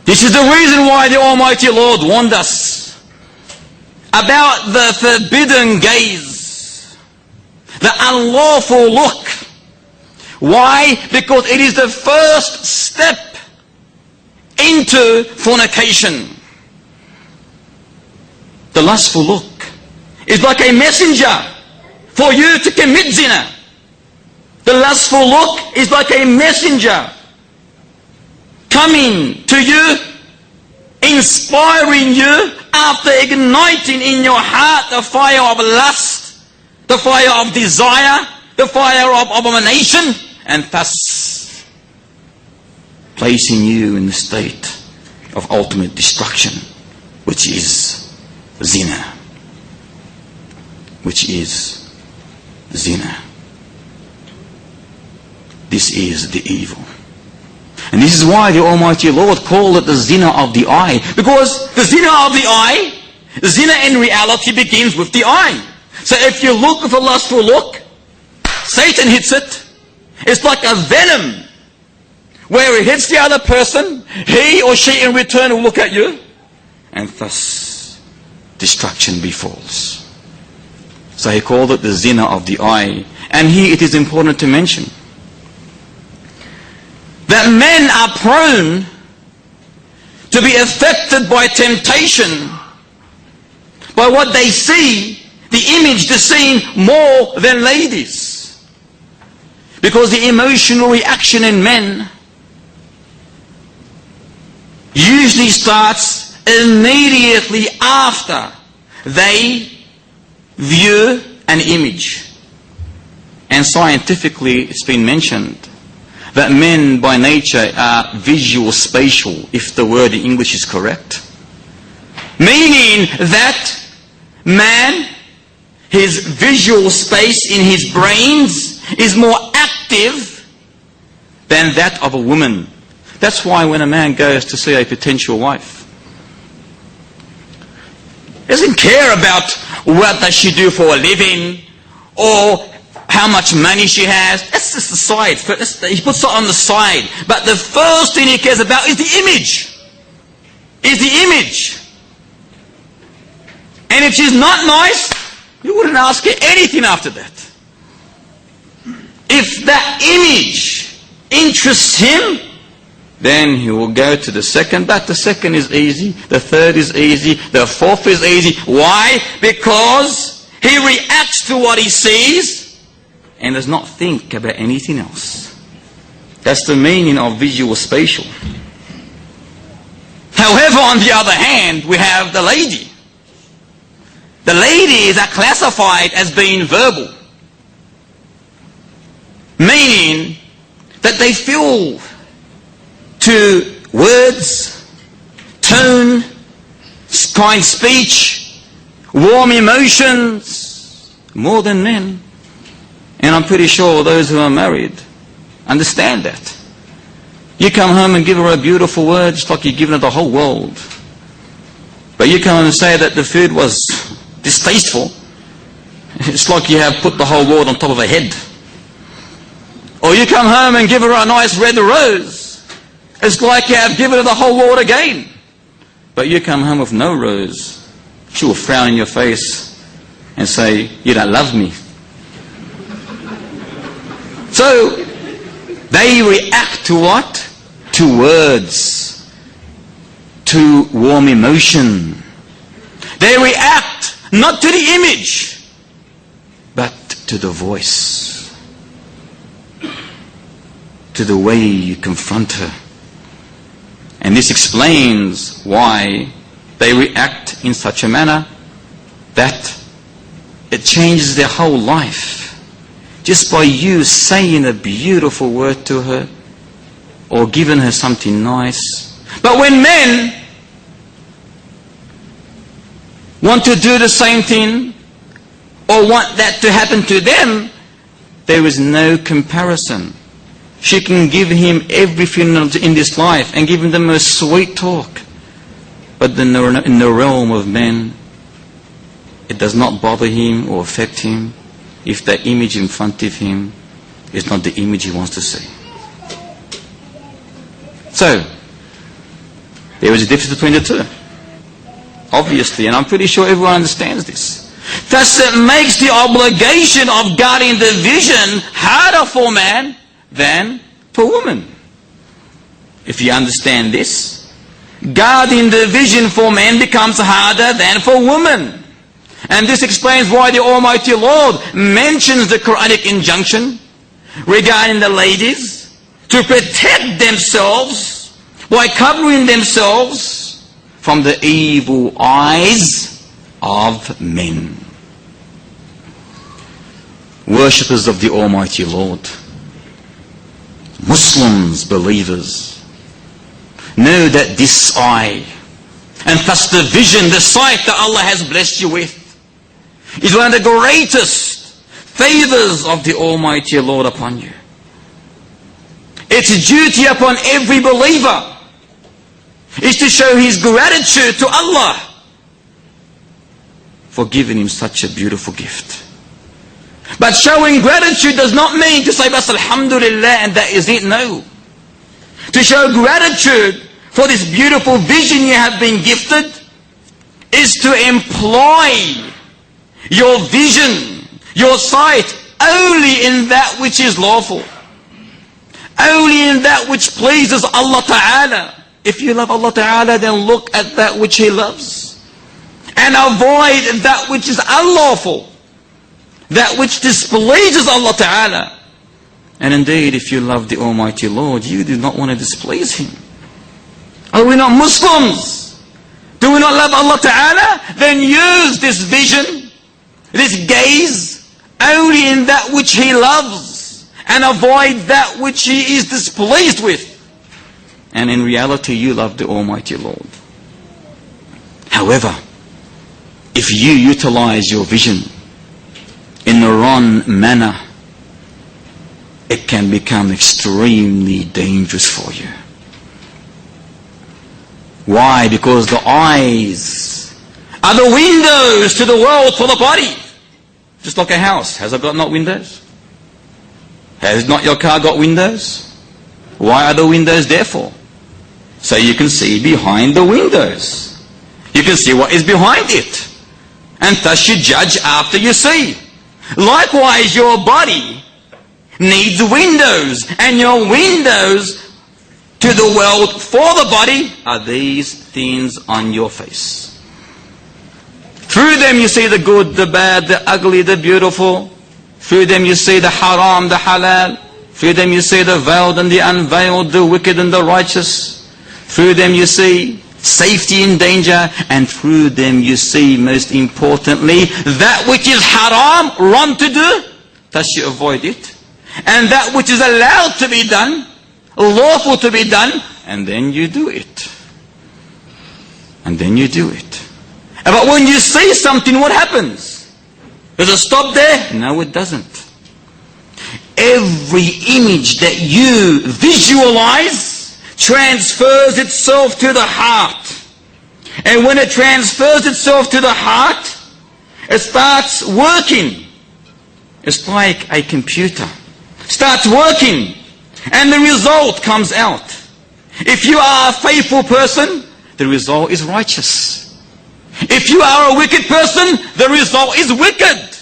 This is the reason why the Almighty Lord warned us about the forbidden gaze, the unlawful look. Why? Because it is the first step into fornication. The lustful look is like a messenger for you to commit zina. The lustful look is like a messenger coming to you, inspiring you after igniting in your heart the fire of lust, the fire of desire, the fire of abomination, and thus placing you in the state of ultimate destruction, which is zina. Which is zina. This is the evil. And this is why the Almighty Lord called it the zina of the eye. Because the zina of the eye, zina in reality begins with the eye. So if you look with a lustful look, Satan hits it. It's like a venom where it hits the other person, he or she in return will look at you, and thus destruction befalls. So he called it the zina of the eye. And here it is important to mention that men are prone to be affected by temptation, by what they see, the image, the scene, more than ladies. Because the emotional reaction in men usually starts immediately after they view an image. And scientifically it's been mentioned that men by nature are visual spatial, if the word in English is correct. Meaning that man, his visual space in his brains is more active than that of a woman. That's why when a man goes to see a potential wife, he doesn't care about what does she do for a living or how much money she has. That's just the side. He puts it on the side. But the first thing he cares about is the image. Is the image. And if she's not nice, you wouldn't ask her anything after that. If that image interests him, then he will go to the second. But the second is easy. The third is easy. The fourth is easy. Why? Because he reacts to what he sees and does not think about anything else. That's the meaning of visual spatial. However, on the other hand, we have the lady. The ladies are classified as being verbal. Meaning that they feel to words, tone, kind speech, warm emotions, more than men. And I'm pretty sure those who are married understand that. You come home and give her a beautiful word, just like you're giving her the whole world. But you come home and say that the food was distasteful. It's like you have put the whole world on top of her head. Or you come home and give her a nice red rose. It's like you have given her the whole world again. But you come home with no rose. She will frown in your face and say, you don't love me. So, they react to what? To words. To warm emotion. They react not to the image, but to the voice. To the way you confront her. And this explains why they react in such a manner that it changes their whole life. Just by you saying a beautiful word to her or giving her something nice. But when men want to do the same thing or want that to happen to them, there is no comparison. She can give him everything in this life and give him the most sweet talk. But in the realm of men, it does not bother him or affect him if the image in front of him is not the image he wants to see. So, There is a difference between the two. Obviously, and I'm pretty sure everyone understands this. Thus it makes the obligation of guarding the vision harder for man than for woman. If you understand this, guarding the vision for man becomes harder than for woman. And this explains why the Almighty Lord mentions the Quranic injunction regarding the ladies to protect themselves by covering themselves from the evil eyes of men. Worshippers of the Almighty Lord, Muslims, believers, know that this eye, and thus the vision, the sight that Allah has blessed you with, is one of the greatest favors of the Almighty Lord upon you. It's a duty upon every believer is to show his gratitude to Allah for giving him such a beautiful gift. But showing gratitude does not mean to say, "Bas alhamdulillah," and that is it. No. To show gratitude for this beautiful vision you have been gifted is to employ your vision, your sight, only in that which is lawful. Only in that which pleases Allah Ta'ala. If you love Allah Ta'ala, then look at that which He loves. And avoid that which is unlawful. That which displeases Allah Ta'ala. And indeed, if you love the Almighty Lord, you do not want to displease Him. Are we not Muslims? Do we not love Allah Ta'ala? Then use this vision, this gaze, only in that which He loves, and avoid that which He is displeased with. And in reality, you love the Almighty Lord. However, if you utilize your vision in the wrong manner, it can become extremely dangerous for you. Why? Because the eyes are the windows to the world for the body. Just like a house. Has it got not windows? Has not your car got windows? Why are the windows there for? So you can see behind the windows. You can see what is behind it. And thus you judge after you see. Likewise, your body needs windows. And your windows to the world for the body are these things on your face. Through them you see the good, the bad, the ugly, the beautiful. Through them you see the haram, the halal. Through them you see the veiled and the unveiled, the wicked and the righteous. Through them you see safety and danger. And through them you see, most importantly, that which is haram, wrong to do, thus you avoid it. And that which is allowed to be done, lawful to be done, and then you do it. And then you do it. But when you see something, what happens? Does it stop there? No, it doesn't. Every image that you visualize transfers itself to the heart. And when it transfers itself to the heart, it starts working. It's like a computer. Starts working. And the result comes out. If you are a faithful person, the result is righteous. If you are a wicked person, the result is wicked.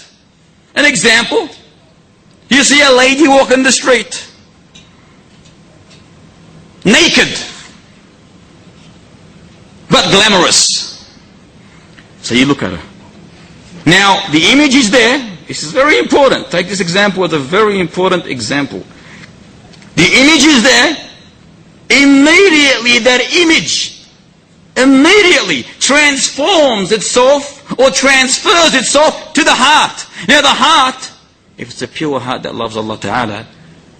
An example, you see a lady walking the street, naked, but glamorous. So you look at her. Now, the image is there. This is very important. Take this example as a very important example. The image is there. Immediately that image immediately transforms itself or transfers itself to the heart. Now the heart, if it's a pure heart that loves Allah Ta'ala,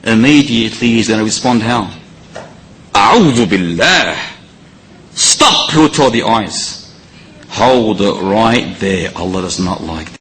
immediately is going to respond how? A'udhu billah. Stop, who told the eyes? Hold it right there. Allah does not like that.